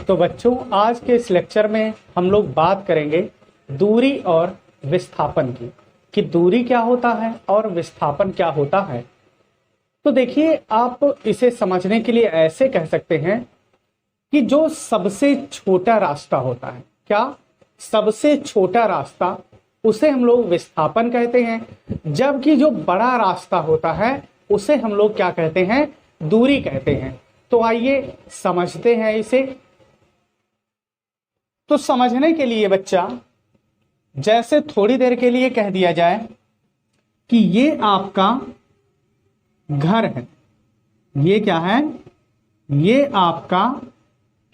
तो बच्चों आज के इस लेक्चर में हम लोग बात करेंगे दूरी और विस्थापन की, कि दूरी क्या होता है और विस्थापन क्या होता है। तो देखिए, आप इसे समझने के लिए ऐसे कह सकते हैं कि जो सबसे छोटा रास्ता होता है, क्या सबसे छोटा रास्ता, उसे हम लोग विस्थापन कहते हैं, जबकि जो बड़ा रास्ता होता है उसे हम लोग क्या कहते हैं, दूरी कहते हैं। तो आइए समझते हैं इसे। तो समझने के लिए बच्चा, जैसे थोड़ी देर के लिए कह दिया जाए कि ये आपका घर है, ये क्या है, ये आपका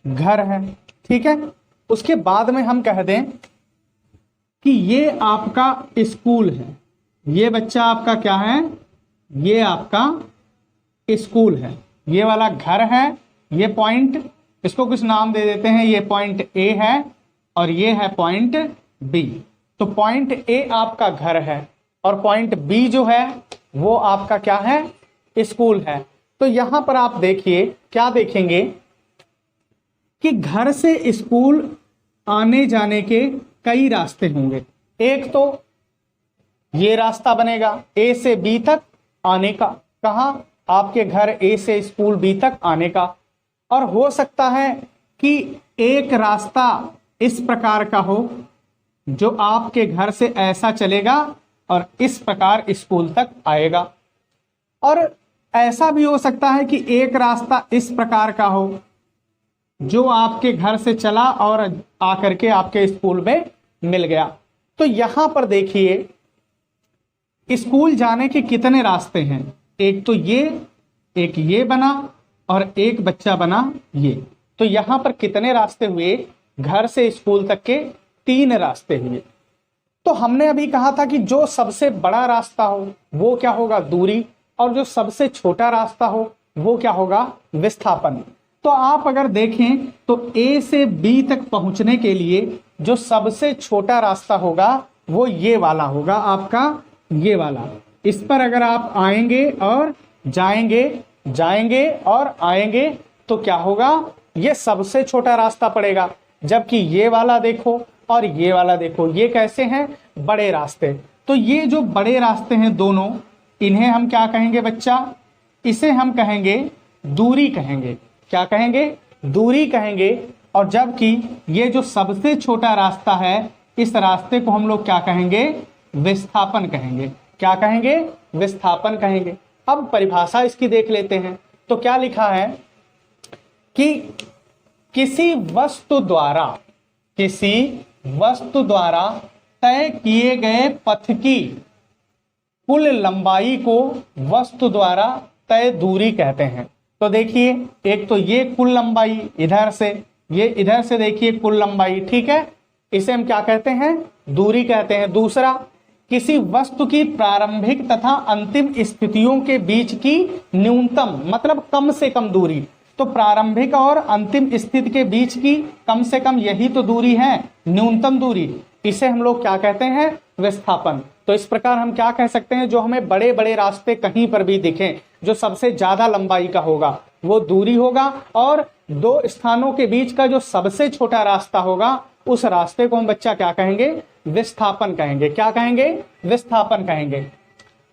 घर है, ठीक है। उसके बाद में हम कह दें कि ये आपका स्कूल है, ये बच्चा आपका क्या है, ये आपका स्कूल है, ये वाला घर है, ये पॉइंट, इसको कुछ नाम दे देते हैं, ये पॉइंट ए है और ये है पॉइंट बी। तो पॉइंट ए आपका घर है और पॉइंट बी जो है वो आपका क्या है, स्कूल है। तो यहां पर आप देखिए, क्या देखेंगे कि घर से स्कूल आने जाने के कई रास्ते होंगे। एक तो ये रास्ता बनेगा ए से बी तक आने का, कहां, आपके घर ए से स्कूल बी तक आने का। और हो सकता है कि एक रास्ता इस प्रकार का हो जो आपके घर से ऐसा चलेगा और इस प्रकार स्कूल तक आएगा। और ऐसा भी हो सकता है कि एक रास्ता इस प्रकार का हो जो आपके घर से चला और आकर के आपके स्कूल में मिल गया। तो यहां पर देखिए, स्कूल जाने के कितने रास्ते हैं, एक तो ये, एक ये बना और एक बच्चा बना ये। तो यहां पर कितने रास्ते हुए, घर से स्कूल तक के 3 रास्ते हुए। तो हमने अभी कहा था कि जो सबसे बड़ा रास्ता हो वो क्या होगा, दूरी, और जो सबसे छोटा रास्ता हो वो क्या होगा, विस्थापन। तो आप अगर देखें तो ए से बी तक पहुंचने के लिए जो सबसे छोटा रास्ता होगा वो ये वाला होगा, आपका ये वाला। इस पर अगर आप आएंगे और जाएंगे, जाएंगे और आएंगे तो क्या होगा, ये सबसे छोटा रास्ता पड़ेगा। जबकि ये वाला देखो और ये वाला देखो, ये कैसे हैं, बड़े रास्ते। तो ये जो बड़े रास्ते हैं दोनों, इन्हें हम क्या कहेंगे बच्चा, इसे हम कहेंगे दूरी कहेंगे। क्या कहेंगे, दूरी कहेंगे। और जबकि ये जो सबसे छोटा रास्ता है, इस रास्ते को हम लोग क्या कहेंगे, विस्थापन कहेंगे। क्या कहेंगे, विस्थापन कहेंगे। अब परिभाषा इसकी देख लेते हैं। तो क्या लिखा है कि किसी वस्तु द्वारा तय किए गए पथ की कुल लंबाई को वस्तु द्वारा तय दूरी कहते हैं। तो देखिए, एक तो ये कुल लंबाई इधर से, ये इधर से देखिए कुल लंबाई, ठीक है, इसे हम क्या कहते हैं, दूरी कहते हैं। दूसरा, किसी वस्तु की प्रारंभिक तथा अंतिम स्थितियों के बीच की न्यूनतम, मतलब कम से कम दूरी। तो प्रारंभिक और अंतिम स्थिति के बीच की कम से कम यही तो दूरी है, न्यूनतम दूरी। इसे हम लोग क्या कहते हैं, विस्थापन। तो इस प्रकार हम क्या कह सकते हैं, जो हमें बड़े बड़े रास्ते कहीं पर भी दिखें, जो सबसे ज्यादा लंबाई का होगा वो दूरी होगा, और 2 स्थानों के बीच का जो सबसे छोटा रास्ता होगा उस रास्ते को हम बच्चा क्या कहेंगे, विस्थापन कहेंगे। क्या कहेंगे, विस्थापन कहेंगे।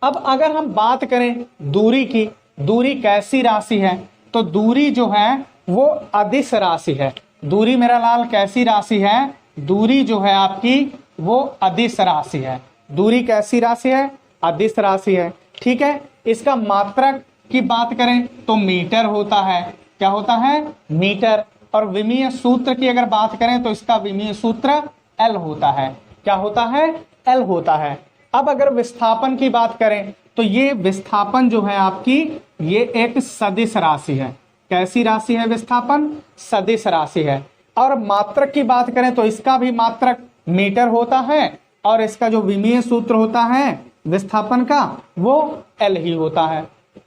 अब अगर हम बात करें दूरी की, दूरी कैसी राशि है, तो दूरी जो है वो अदिश राशि है। दूरी मेरा लाल कैसी राशि है, दूरी जो है आपकी वो अदिश राशि है। दूरी कैसी राशि है, अदिश राशि है, ठीक है। इसका मात्रक की बात करें तो मीटर होता है। क्या होता है, मीटर। और विमीय सूत्र की अगर बात करें तो इसका विमीय सूत्र एल होता है। क्या होता है, एल होता है। अब अगर विस्थापन की बात करें तो ये विस्थापन जो है आपकी, ये एक सदिश राशि है। कैसी राशि है, विस्थापन सदिश राशि है। और मात्रक की बात करें तो इसका भी मात्रक मीटर होता है, और इसका जो विमीय सूत्र होता है विस्थापन का वो एल ही होता है।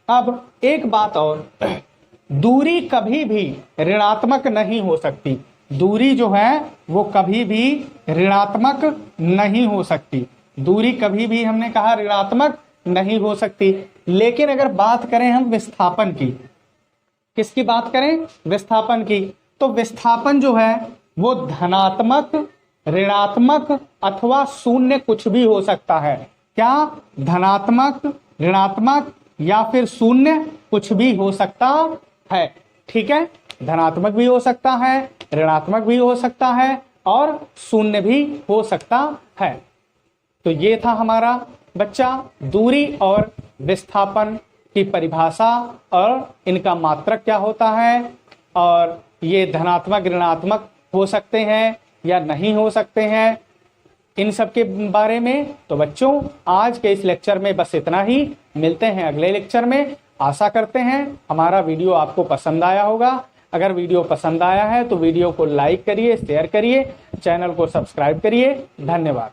अब एक बात और, दूरी कभी भी ऋणात्मक नहीं हो सकती। दूरी जो है वो कभी भी ऋणात्मक नहीं हो सकती। दूरी कभी भी, हमने कहा, ऋणात्मक नहीं हो सकती। लेकिन अगर बात करें हम विस्थापन की, किसकी बात करें, विस्थापन की, तो विस्थापन जो है वो धनात्मक, ऋणात्मक अथवा शून्य कुछ भी हो सकता है। क्या? धनात्मक, ऋणात्मक या फिर शून्य कुछ भी हो सकता है। ठीक है, धनात्मक भी हो सकता है, ऋणात्मक भी हो सकता है और शून्य भी हो सकता है। तो ये था हमारा बच्चा दूरी और विस्थापन की परिभाषा और इनका मात्रक क्या होता है, और ये धनात्मक, ऋणात्मक हो सकते हैं या नहीं हो सकते हैं, इन सब के बारे में। तो बच्चों आज के इस लेक्चर में बस इतना ही। मिलते हैं अगले लेक्चर में। आशा करते हैं हमारा वीडियो आपको पसंद आया होगा। अगर वीडियो पसंद आया है तो वीडियो को लाइक करिए, शेयर करिए, चैनल को सब्सक्राइब करिए। धन्यवाद।